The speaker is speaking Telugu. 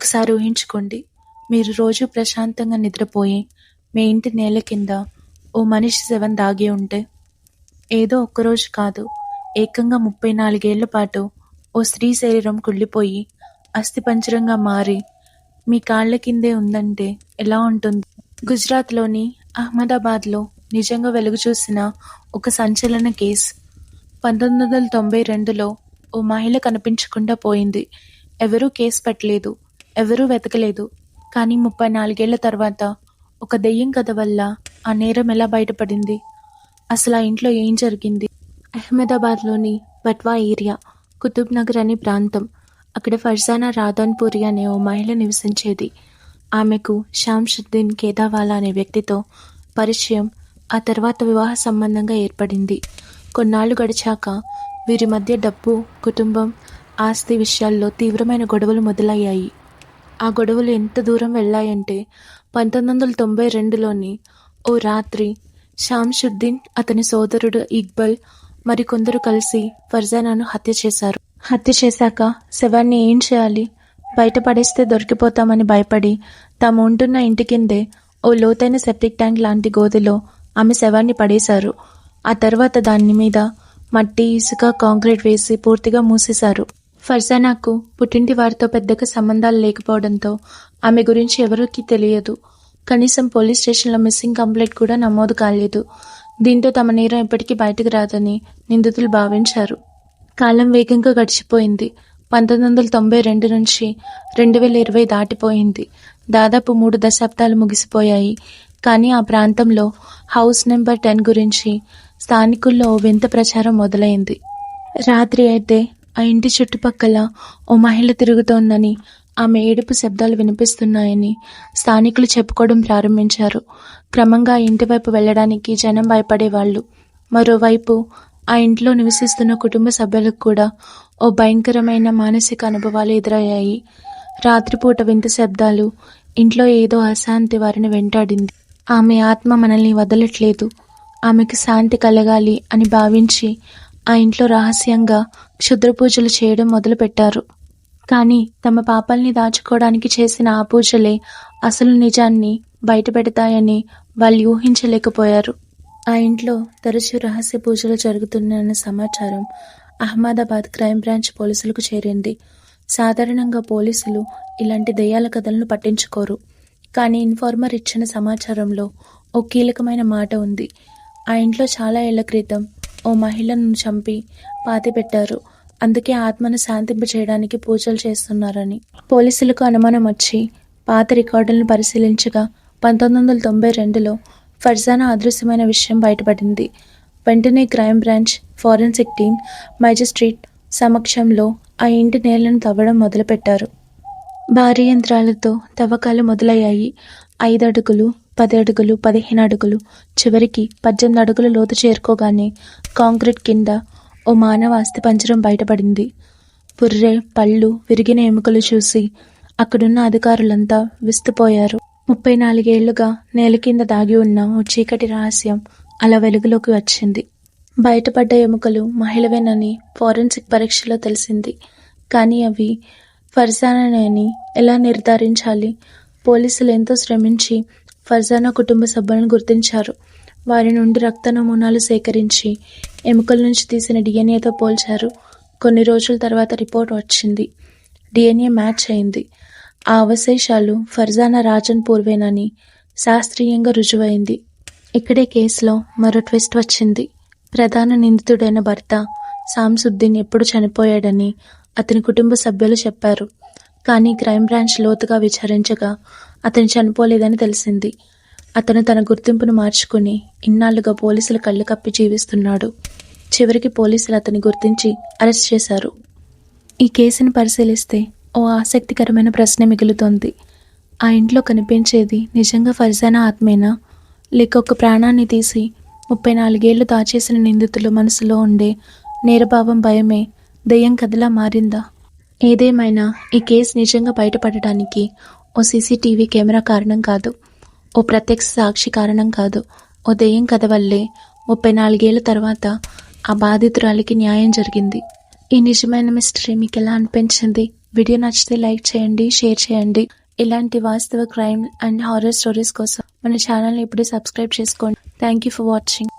ఒకసారి ఊహించుకోండి, మీరు రోజూ ప్రశాంతంగా నిద్రపోయి మీ ఇంటి నేల కింద ఓ మనిషి శవం దాగి ఉంటే. ఏదో ఒక్కరోజు కాదు, ఏకంగా 34 ఏళ్ల పాటు ఓ స్త్రీ శరీరం కుళ్ళిపోయి అస్థిపంజరంగా మారి మీ కాళ్ల కిందే ఉందంటే ఎలా ఉంటుంది? గుజరాత్లోని అహ్మదాబాద్లో నిజంగా వెలుగు చూసిన ఒక సంచలన కేసు. 1992లో ఓ మహిళ కనిపించకుండా పోయింది. ఎవరూ కేసు పెట్టలేదు, ఎవరూ వెతకలేదు. కానీ 34 ఏళ్ల తర్వాత ఒక దెయ్యం కథ వల్ల ఆ నేరం ఎలా బయటపడింది? అసలు ఆ ఇంట్లో ఏం జరిగింది? అహ్మదాబాద్లోని బట్వా ఏరియా, కుతుబ్ నగర్ అనే ప్రాంతం. అక్కడ ఫర్జానా రాధన్పూరి అనే ఓ మహిళ నివసించేది. ఆమెకు షాంసుద్దీన్ కేదావాలా అనే వ్యక్తితో పరిచయం, ఆ తర్వాత వివాహ సంబంధంగా ఏర్పడింది. కొన్నాళ్లు గడిచాక వీరి మధ్య డబ్బు, కుటుంబం, ఆస్తి విషయాల్లో తీవ్రమైన గొడవలు మొదలయ్యాయి. ఆ గొడవలు ఎంత దూరం వెళ్ళాయంటే 1992లోని ఓ రాత్రి షాంసుద్దీన్, అతని సోదరుడు ఇక్బల్ మరికొందరు కలిసి ఫర్జానాను హత్య చేశారు. హత్య చేశాక శవాన్ని ఏం చేయాలి? బయటపడేస్తే దొరికిపోతామని భయపడి తాము ఉంటున్న ఇంటి కిందే ఓ లోతైన సెప్టిక్ ట్యాంక్ లాంటి గోతిలో ఆమె శవాన్ని పడేశారు. ఆ తర్వాత దాని మీద మట్టి, ఇసుక, కాంక్రీట్ వేసి పూర్తిగా మూసేశారు. ఫర్జానాకు పుట్టింటి వారితో పెద్దగా సంబంధాలు లేకపోవడంతో ఆమె గురించి ఎవరికీ తెలియదు. కనీసం పోలీస్ స్టేషన్లో మిస్సింగ్ కంప్లైంట్ కూడా నమోదు కాలేదు. దీంతో తమ నేరం ఎప్పటికీ బయటకు రాదని నిందితులు భావించారు. కాలం వేగంగా గడిచిపోయింది. 1992 నుంచి 2020 దాటిపోయింది. దాదాపు 3 దశాబ్దాలు ముగిసిపోయాయి. కానీ ఆ ప్రాంతంలో హౌస్ నెంబర్ 10 గురించి స్థానికుల్లో ఓ వింత ప్రచారం మొదలైంది. రాత్రి అయితే ఆ ఇంటి చుట్టుపక్కల ఓ మహిళ తిరుగుతోందని, ఆమె ఏడుపు శబ్దాలు వినిపిస్తున్నాయని స్థానికులు చెప్పుకోవడం ప్రారంభించారు. క్రమంగా ఆ ఇంటి వైపు వెళ్లడానికి జనం భయపడేవాళ్లు. మరోవైపు ఆ ఇంట్లో నివసిస్తున్న కుటుంబ సభ్యులకు కూడా ఓ భయంకరమైన మానసిక అనుభవాలు ఎదురయ్యాయి. రాత్రిపూట వింత శబ్దాలు, ఇంట్లో ఏదో అశాంతి వారిని వెంటాడింది. ఆమె ఆత్మ మనల్ని వదలట్లేదు, ఆమెకు శాంతి కలగాలి అని భావించి ఆ ఇంట్లో రహస్యంగా క్షుద్ర పూజలు చేయడం మొదలుపెట్టారు. కానీ తమ పాపాల్ని దాచుకోవడానికి చేసిన ఆ పూజలే అసలు నిజాన్ని బయటపెడతాయని వాళ్ళు ఊహించలేకపోయారు. ఆ ఇంట్లో తరచూ రహస్య పూజలు జరుగుతున్నాయన్న సమాచారం అహ్మదాబాద్ క్రైమ్ బ్రాంచ్ పోలీసులకు చేరింది. సాధారణంగా పోలీసులు ఇలాంటి దెయ్యాల కథలను పట్టించుకోరు. కానీ ఇన్ఫార్మర్ ఇచ్చిన సమాచారంలో ఓ కీలకమైన మాట ఉంది. ఆ ఇంట్లో చాలా ఏళ్ల క్రితం ఓ మహిళను చంపి పాతిపెట్టారు. అందుకే ఆత్మను శాంతింపచేయడానికి పూజలు చేస్తున్నారని పోలీసులకు అనుమానం వచ్చి పాత రికార్డులను పరిశీలించగా 1992లో ఫర్జానా అదృశ్యమైన విషయం బయటపడింది. వెంటనే crime branch, forensic team, magistrate సమక్షంలో ఆ ఇంటి నేలను తవ్వడం మొదలుపెట్టారు. భారీ యంత్రాలతో తవ్వకాలు మొదలయ్యాయి. 5 అడుగులు, 10 అడుగులు, 15 అడుగులు, చివరికి 18 అడుగుల లోతు చేరుకోగానే కాంక్రీట్ కింద ఓ మానవ అస్థిపంజరం బయటపడింది. పుర్రె, పళ్ళు, విరిగిన ఎముకలు చూసి అక్కడున్న అధికారులంతా విస్తుపోయారు. 34 ఏళ్లుగా నేల కింద దాగి ఉన్న ఓ చీకటి రహస్యం అలా వెలుగులోకి వచ్చింది. బయటపడ్డ ఎముకలు మహిళవేనని ఫోరెన్సిక్ పరీక్షలో తెలిసింది. కానీ అవి ఫర్జానాని ఎలా నిర్ధారించాలి? పోలీసులు ఎంతో శ్రమించి ఫర్జానా కుటుంబ సభ్యులను గుర్తించారు. వారి నుండి రక్త నమూనాలు సేకరించి ఎముకల నుంచి తీసిన డిఎన్ఏతో పోల్చారు. కొన్ని రోజుల తర్వాత రిపోర్ట్ వచ్చింది. డిఎన్ఏ మ్యాచ్ అయింది. ఆ అవశేషాలు ఫర్జానా రాజన్పూర్వేనని శాస్త్రీయంగా రుజువైంది. ఇక్కడే కేసులో మరో ట్విస్ట్ వచ్చింది. ప్రధాన నిందితుడైన భర్త షాంసుద్దీన్ ఎప్పుడు చనిపోయాడని అతని కుటుంబ సభ్యులు చెప్పారు. కానీ క్రైమ్ బ్రాంచ్ లోతుగా విచారించగా అతను చనిపోలేదని తెలిసింది. అతను తన గుర్తింపును మార్చుకుని ఇన్నాళ్లుగా పోలీసుల కళ్ళు కప్పి జీవిస్తున్నాడు. చివరికి పోలీసులు అతన్ని గుర్తించి అరెస్ట్ చేశారు. ఈ కేసును పరిశీలిస్తే ఓ ఆసక్తికరమైన ప్రశ్న మిగులుతోంది. ఆ ఇంట్లో కనిపించేది నిజంగా ఫర్జానా ఆత్మేనా? లేక ఒక ప్రాణాన్ని తీసి 34 ఏళ్లు దాచేసిన నిందితుల మనసులో ఉండే నేరభావం, భయమే దెయ్యం కథలా మారిందా? ఏదేమైనా ఈ కేసు నిజంగా బయటపడటానికి ఓ సీసీటీవీ కెమెరా కారణం కాదు, ఓ ప్రత్యక్ష సాక్షి కారణం కాదు. ఓ దెయ్యం కథ వల్లే 34 ఏళ్ల తర్వాత ఆ బాధితురాలికి న్యాయం జరిగింది. ఈ నిజమైన మిస్టరీ మీకు ఎలా అనిపించింది? వీడియో నచ్చితే లైక్ చేయండి, షేర్ చేయండి. ఇలాంటి వాస్తవ క్రైమ్ అండ్ హారర్ స్టోరీస్ కోసం మన ఛానల్ని ఇప్పుడే సబ్స్క్రైబ్ చేసుకోండి. Thank you for watching.